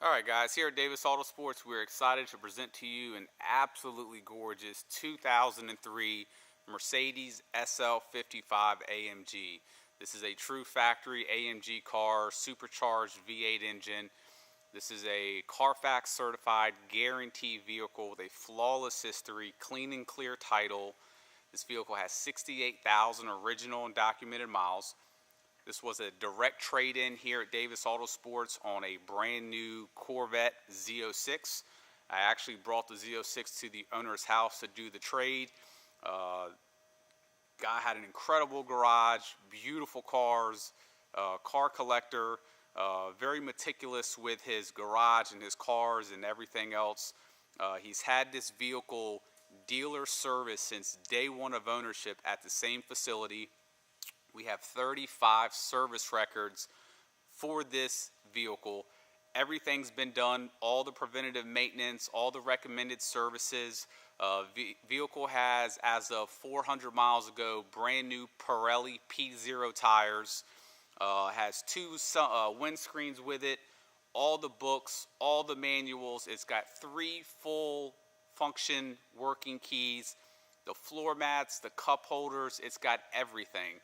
Alright guys, here at Davis AutoSports, we're excited to present to you an absolutely gorgeous 2003 Mercedes SL55 AMG. This is a true factory AMG car, supercharged V8 engine. This is a Carfax certified guarantee vehicle with a flawless history, clean and clear title. This vehicle has 68,000 original and documented miles. This was a direct trade-in here at Davis Autosports on a brand new Corvette Z06. I actually brought the Z06 to the owner's house to do the trade. Guy had an incredible garage, beautiful cars, car collector, very meticulous with his garage and his cars and everything else. He's had this vehicle dealer service since day one of ownership at the same facility. We have 35 service records for this vehicle. Everything's been done, all the preventative maintenance, all the recommended services. Vehicle has, as of 400 miles ago, brand new Pirelli P0 tires. Has two windscreens with it, all the books, all the manuals. It's got 3 full function working keys, the floor mats, the cup holders. It's got everything.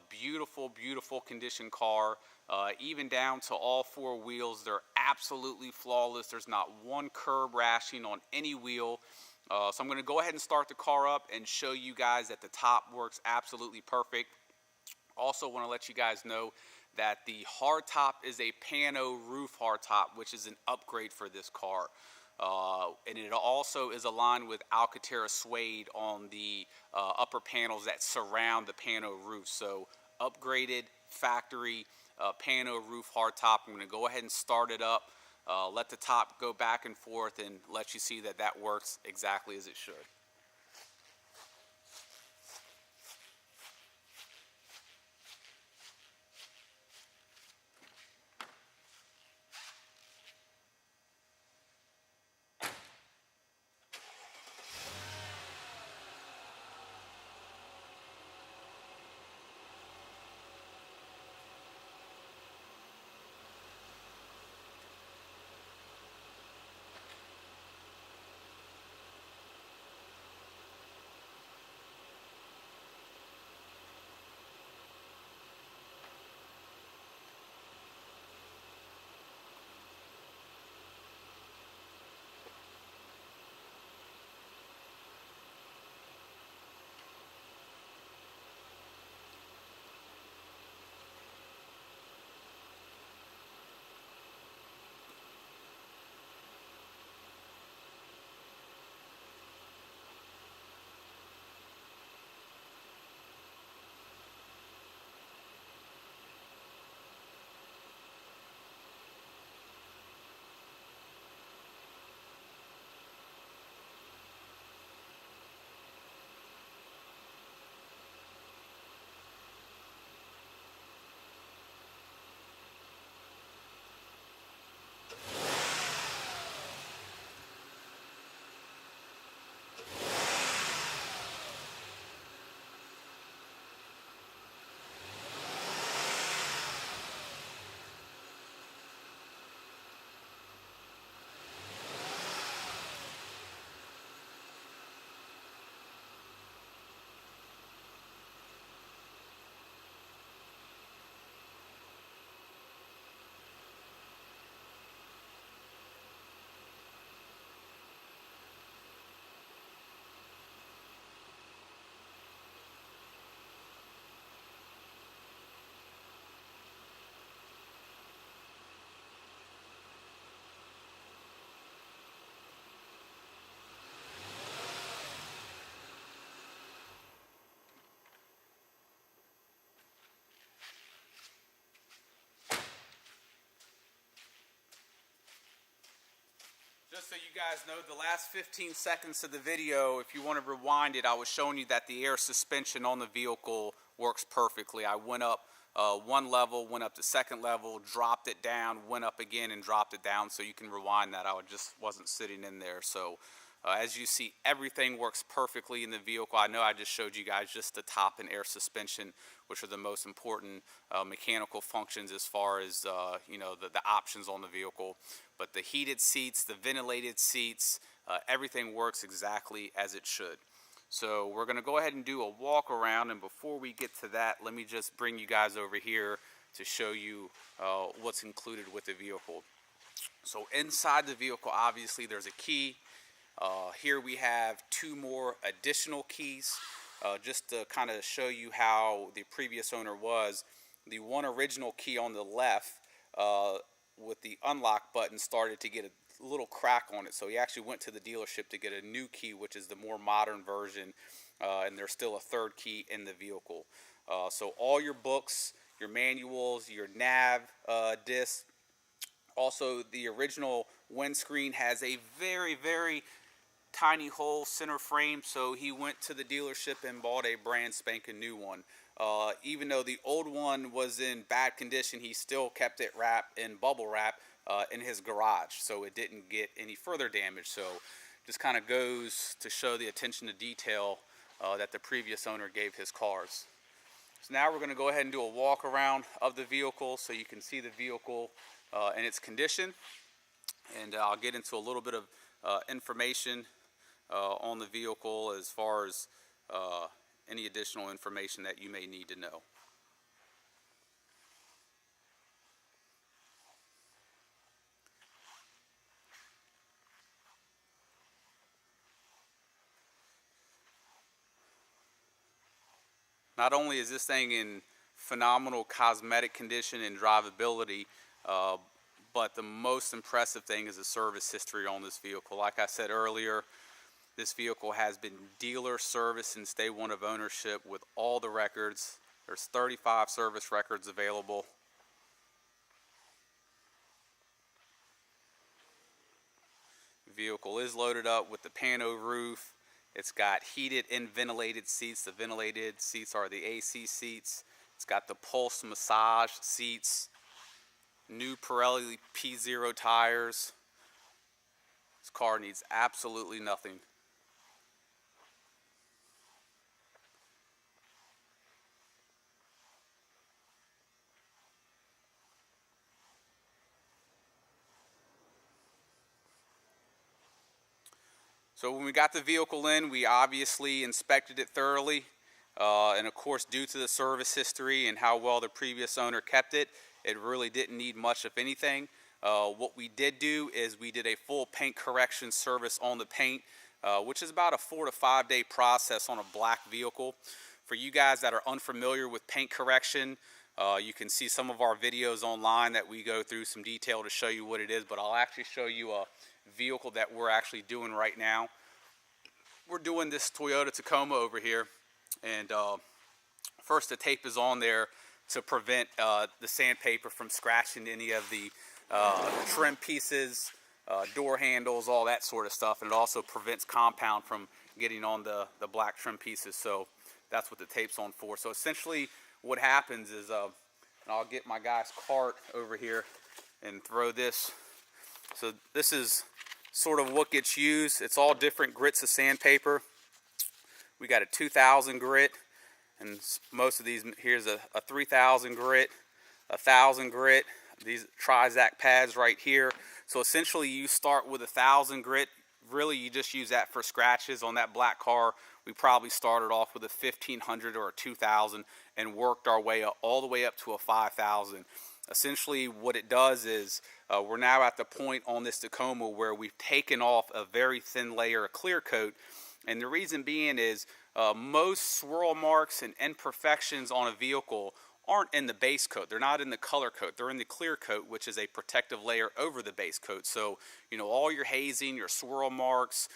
Beautiful, beautiful condition car, even down to all 4 wheels. They're absolutely flawless. There's not one curb rashing on any wheel. So I'm going to go ahead and start the car up and show you guys that the top works absolutely perfect. Also want to let you guys know that the hardtop is a pano roof hardtop, which is an upgrade for this car. And it also is aligned with Alcantara suede on the upper panels that surround the pano roof. So upgraded factory pano roof hardtop. I'm going to go ahead and start it up, let the top go back and forth, and let you see that that works exactly as it should. Just so you guys know, the last 15 seconds of the video, if you want to rewind it, I was showing you that the air suspension on the vehicle works perfectly. I went up one level, went up to second level, dropped it down, went up again and dropped it down, so you can rewind that. I just wasn't sitting in there. So As you see, everything works perfectly in the vehicle. I know I just showed you guys just the top and air suspension, which are the most important mechanical functions as far as the options on the vehicle. But the heated seats, the ventilated seats, everything works exactly as it should. So we're going to go ahead and do a walk around, and before we get to that, let me just bring you guys over here to show you what's included with the vehicle. So inside the vehicle, obviously there's a key. Here we have 2 more additional keys, just to kind of show you how the previous owner was. The one original key on the left with the unlock button started to get a little crack on it, so he actually went to the dealership to get a new key, which is the more modern version, and there's still a 3rd key in the vehicle. So all your books, your manuals, your nav disc. Also, the original windscreen has a very, very tiny hole center frame, so he went to the dealership and bought a brand spanking new one. Even though the old one was in bad condition, he still kept it wrapped in bubble wrap in his garage, so it didn't get any further damage. So just kind of goes to show the attention to detail that the previous owner gave his cars. So now we're going to go ahead and do a walk around of the vehicle so you can see the vehicle and its condition, and I'll get into a little bit of information on the vehicle as far as any additional information that you may need to know. Not only is this thing in phenomenal cosmetic condition and drivability, but the most impressive thing is the service history on this vehicle. Like I said earlier, this vehicle has been dealer service since day one of ownership with all the records. There's 35 service records available. The vehicle is loaded up with the pano roof. It's got heated and ventilated seats. The ventilated seats are the AC seats. It's got the pulse massage seats. New Pirelli P0 tires. This car needs absolutely nothing. So when we got the vehicle in, we obviously inspected it thoroughly. And of course, due to the service history and how well the previous owner kept it, it really didn't need much of anything. What we did do is we did a full paint correction service on the paint, which is about a 4 to 5 day process on a black vehicle. For you guys that are unfamiliar with paint correction, you can see some of our videos online that we go through some detail to show you what it is, but I'll actually show you a vehicle that we're actually doing right now. We're doing this Toyota Tacoma over here, and first the tape is on there to prevent the sandpaper from scratching any of the trim pieces, door handles, all that sort of stuff, and it also prevents compound from getting on the black trim pieces. So that's what the tape's on for. So essentially what happens is, and I'll get my guy's cart over here and throw this. So this is sort of what gets used. It's all different grits of sandpaper. We got a 2000 grit, and most of these, here's a 3000 grit, 1000 grit, these Trizac pads right here. So essentially you start with 1000 grit. Really you just use that for scratches. On that black car we probably started off with a 1500 or a 2000 and worked our way up, all the way up to a 5000. Essentially what it does is we're now at the point on this Tacoma where we've taken off a very thin layer of clear coat, and the reason being is most swirl marks and imperfections on a vehicle aren't in the base coat. They're not in the color coat. They're in the clear coat, which is a protective layer over the base coat. So, you know, all your hazing, your swirl marks,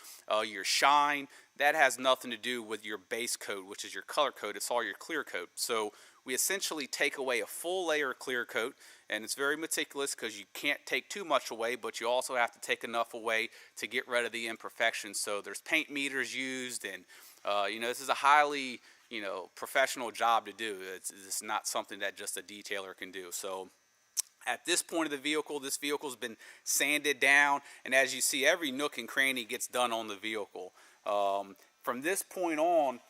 your shine, that has nothing to do with your base coat, which is your color coat. It's all your clear coat. So we essentially take away a full layer of clear coat, and it's very meticulous because you can't take too much away, but you also have to take enough away to get rid of the imperfections. So there's paint meters used, and you know, this is a highly, you know, professional job to do. It's not something that just a detailer can do. So At this point of the vehicle, this vehicle's been sanded down, and as you see, every nook and cranny gets done on the vehicle. From this point on,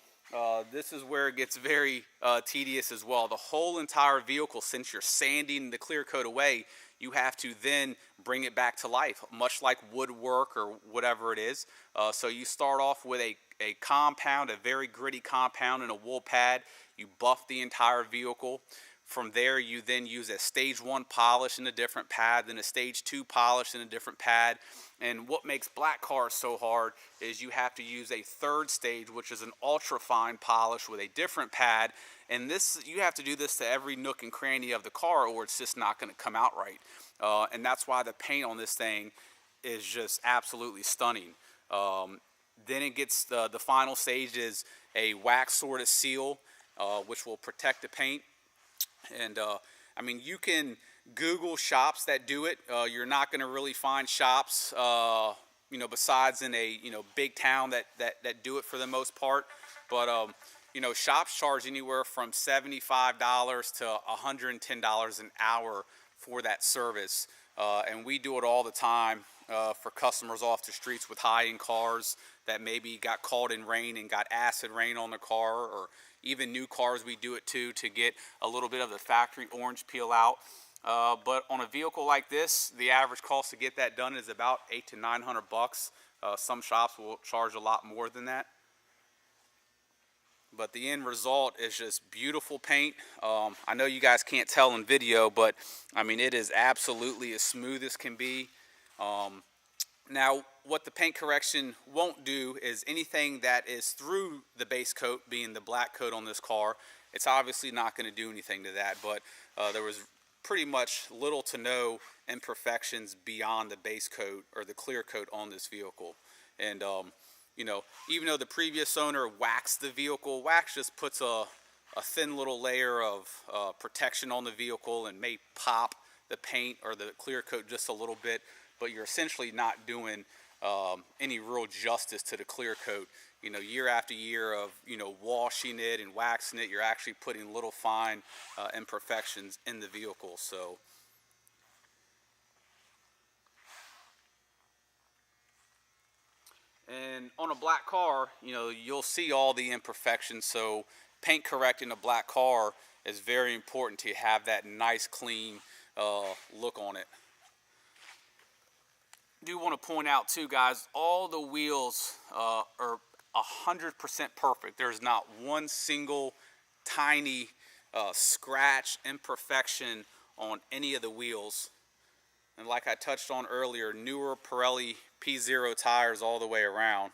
this is where it gets very tedious as well. The whole entire vehicle, since you're sanding the clear coat away, you have to then bring it back to life, much like woodwork or whatever it is. So you start off with a compound, a very gritty compound and a wool pad. You buff the entire vehicle. From there, you then use a stage 1 polish in a different pad, then a stage 2 polish in a different pad. And what makes black cars so hard is you have to use a third stage, which is an ultra fine polish with a different pad. And this, you have to do this to every nook and cranny of the car, or it's just not going to come out right. And that's why the paint on this thing is just absolutely stunning. Then it gets, the final stage is a wax sort of seal, which will protect the paint. And I mean, you can Google shops that do it. You're not going to really find shops, you know, besides in a, you know, big town that do it for the most part. But you know, shops charge anywhere from $75 to $110 an hour for that service, and we do it all the time for customers off the streets with high-end cars that maybe got caught in rain and got acid rain on their car, or even new cars we do it to get a little bit of the factory orange peel out. But on a vehicle like this, the average cost to get that done is about $800 to $900. Some shops will charge a lot more than that. But the end result is just beautiful paint. I know you guys can't tell in video, but I mean, it is absolutely as smooth as can be. Now, what the paint correction won't do is anything that is through the base coat, being the black coat on this car, it's obviously not going to do anything to that. But there was pretty much little to no imperfections beyond the base coat or the clear coat on this vehicle. And you know, even though the previous owner waxed the vehicle, wax just puts a thin little layer of protection on the vehicle and may pop the paint or the clear coat just a little bit, but you're essentially not doing any real justice to the clear coat. You know, year after year of, you know, washing it and waxing it, you're actually putting little fine imperfections in the vehicle. So and on a black car, you know, you'll see all the imperfections. So paint correcting a black car is very important to have that nice, clean look on it. I do want to point out too, guys, all the wheels are 100% perfect. There's not one single tiny scratch, imperfection on any of the wheels. And like I touched on earlier, newer Pirelli P0 tires all the way around.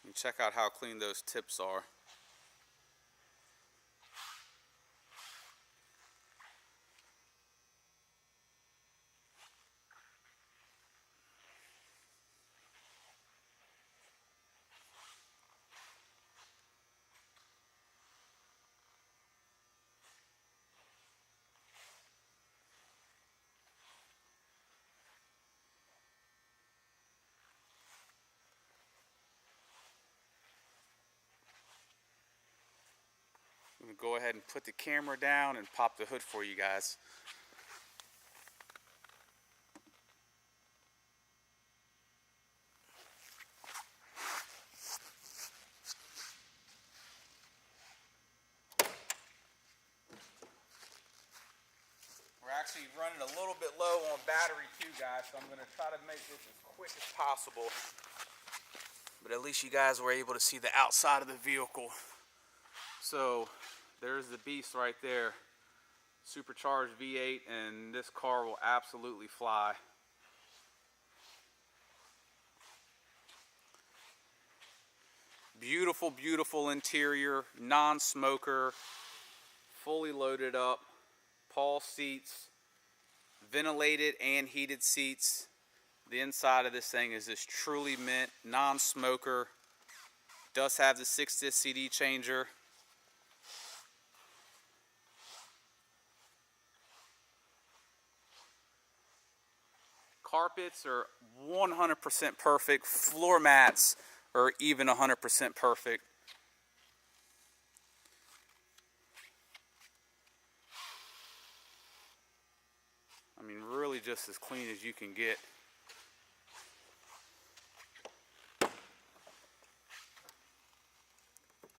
And check out how clean those tips are. I'm going to go ahead and put the camera down and pop the hood for you guys. We're actually running a little bit low on battery too, guys, so I'm going to try to make this as quick as possible. But at least you guys were able to see the outside of the vehicle. So there's the beast right there, supercharged V8, and this car will absolutely fly. Beautiful, beautiful interior, non-smoker, fully loaded up, Paul seats, ventilated and heated seats, The inside of this thing is just truly mint, non-smoker. Does have the 6-disc CD changer. Carpets are 100% perfect. Floor mats are even 100% perfect. I mean, really just as clean as you can get.